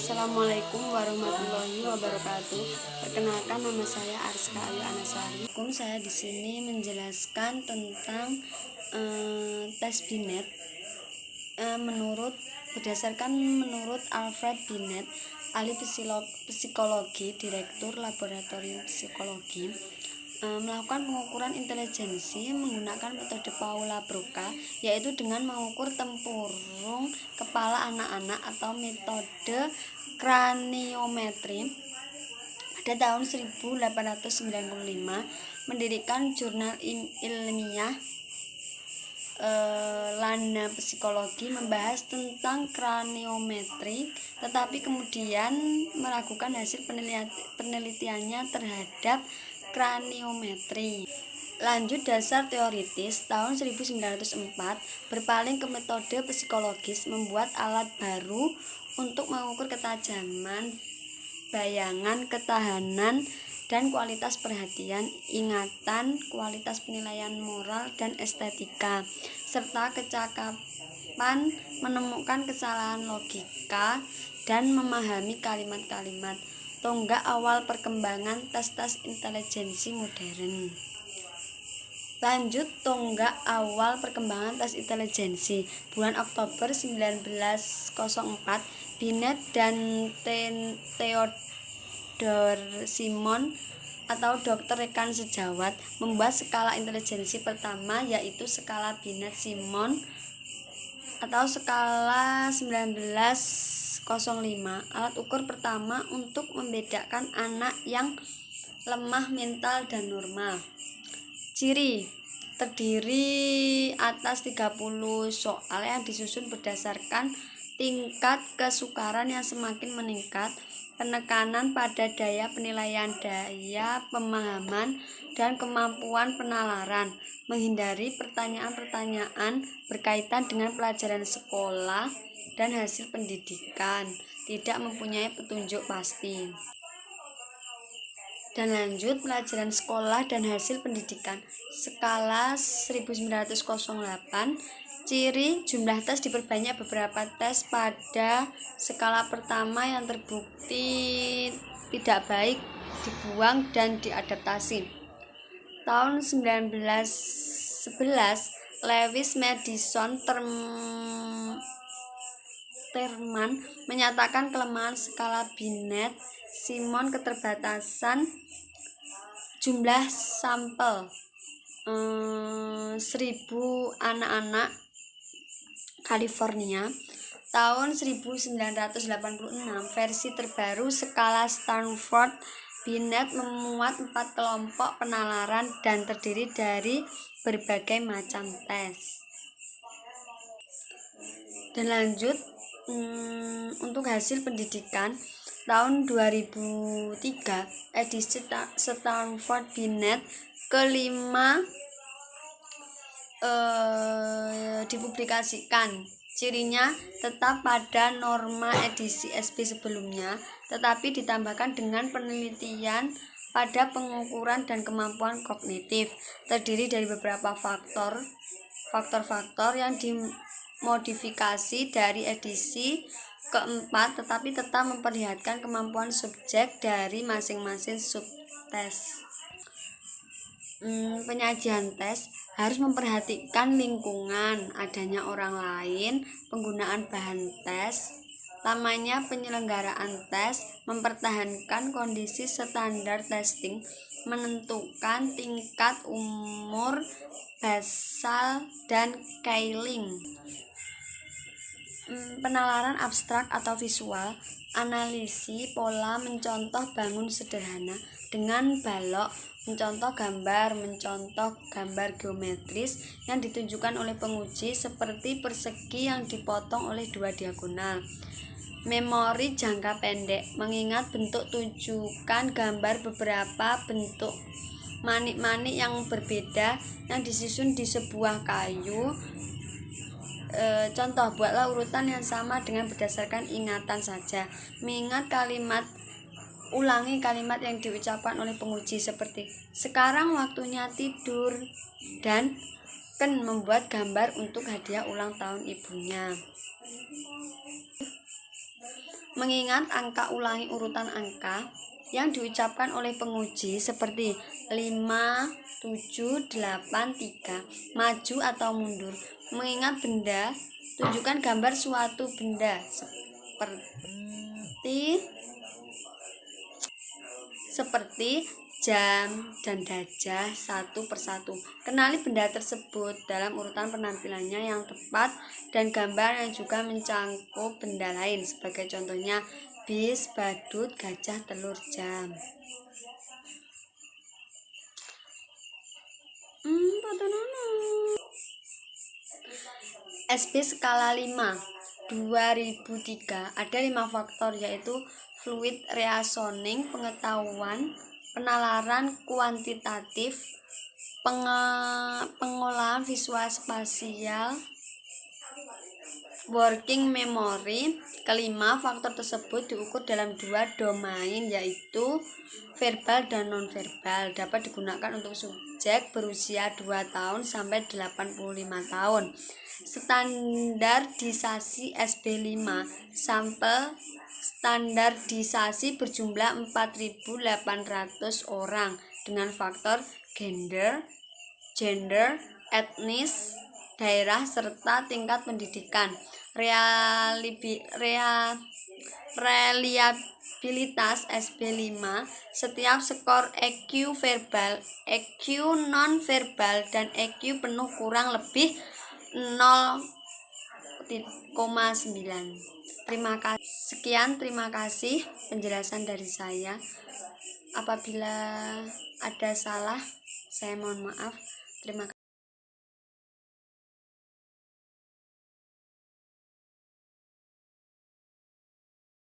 Assalamualaikum warahmatullahi wabarakatuh. Perkenalkan, nama saya Ariska Ayu Anasari. Saya di sini menjelaskan tentang tes Binet. Menurut Alfred Binet, ahli psikologi, direktur laboratorium psikologi, melakukan pengukuran intelijensi menggunakan metode Paula Broca, yaitu dengan mengukur tempurung kepala anak-anak atau metode kraniometri. Pada tahun 1895 mendirikan jurnal ilmiah Lana Psikologi membahas tentang kraniometri, tetapi kemudian meragukan hasil penelitiannya terhadap kraniometri. Lanjut dasar teoritis tahun 1904 berpaling ke metode psikologis, membuat alat baru untuk mengukur ketajaman bayangan, ketahanan, dan kualitas perhatian, ingatan, kualitas penilaian moral dan estetika, serta kecakapan menemukan kesalahan logika dan memahami kalimat-kalimat. Tonggak awal perkembangan tes intelijensi modern. Lanjut tonggak awal perkembangan tes intelijensi. Bulan Oktober 1904, Binet dan Theodore Simon atau dokter rekan sejawat membuat skala intelijensi pertama, yaitu skala Binet-Simon atau skala 1905, alat ukur pertama untuk membedakan anak yang lemah mental dan normal. Ciri: terdiri atas 30 soal yang disusun berdasarkan tingkat kesukaran yang semakin meningkat, penekanan pada daya penilaian, daya pemahaman, dan kemampuan penalaran, menghindari pertanyaan-pertanyaan berkaitan dengan pelajaran sekolah dan hasil pendidikan, tidak mempunyai petunjuk pasti. Dan lanjut pelajaran sekolah dan hasil pendidikan, skala 1908. Ciri: jumlah tes diperbanyak, beberapa tes pada skala pertama yang terbukti tidak baik dibuang dan diadaptasi. Tahun 1911, Lewis Madison Terman menyatakan kelemahan skala Binet-Simon, keterbatasan jumlah sampel 1000 anak-anak California. Tahun 1986, versi terbaru skala Stanford Binet memuat 4 kelompok penalaran dan terdiri dari berbagai macam tes. Dan lanjut untuk hasil pendidikan tahun 2003, edisi Stanford Binet kelima dipublikasikan. Cirinya tetap pada norma edisi SP sebelumnya, tetapi ditambahkan dengan penelitian pada pengukuran dan kemampuan kognitif, terdiri dari beberapa faktor-faktor yang dimodifikasi dari edisi keempat, tetapi tetap memperlihatkan kemampuan subjek dari masing-masing subtes. Penyajian tes harus memperhatikan lingkungan, adanya orang lain, penggunaan bahan tes, lamanya penyelenggaraan tes, mempertahankan kondisi standar testing, menentukan tingkat umur basal dan Keiling. Penalaran abstrak atau visual, analisis pola, mencontoh bangun sederhana dengan balok, mencontoh gambar geometris yang ditunjukkan oleh penguji seperti persegi yang dipotong oleh 2 diagonal. Memori jangka pendek, mengingat bentuk tunjukkan gambar beberapa bentuk manik-manik yang berbeda yang disusun di sebuah kayu. Contoh, buatlah urutan yang sama dengan berdasarkan ingatan saja. Mengingat kalimat, ulangi kalimat yang diucapkan oleh penguji seperti sekarang waktunya tidur, dan membuat gambar untuk hadiah ulang tahun ibunya. Mengingat angka, ulangi urutan angka yang diucapkan oleh penguji seperti 5, 7, 8, 3. Maju atau mundur. Mengingat benda, tunjukkan gambar suatu benda seperti jam dan gajah satu persatu. Kenali benda tersebut dalam urutan penampilannya yang tepat dan gambar yang juga mencangkup benda lain. Sebagai contohnya, bis, badut, gajah, telur, jam. SB skala 5 2003 ada 5 faktor, yaitu fluid reasoning, pengetahuan, penalaran kuantitatif, pengolahan visual spasial, working memory. Kelima, faktor tersebut diukur dalam 2 domain, yaitu verbal dan nonverbal. Dapat digunakan untuk subjek berusia 2 tahun sampai 85 tahun. Standardisasi SB5, sampel standardisasi berjumlah 4.800 orang dengan faktor gender, etnis, daerah, serta tingkat pendidikan. Reliabilitas SB5, setiap skor EQ verbal, EQ non-verbal, dan EQ penuh kurang lebih 0,9. Terima kasih penjelasan dari saya. Apabila ada salah, saya mohon maaf. Terima kasih.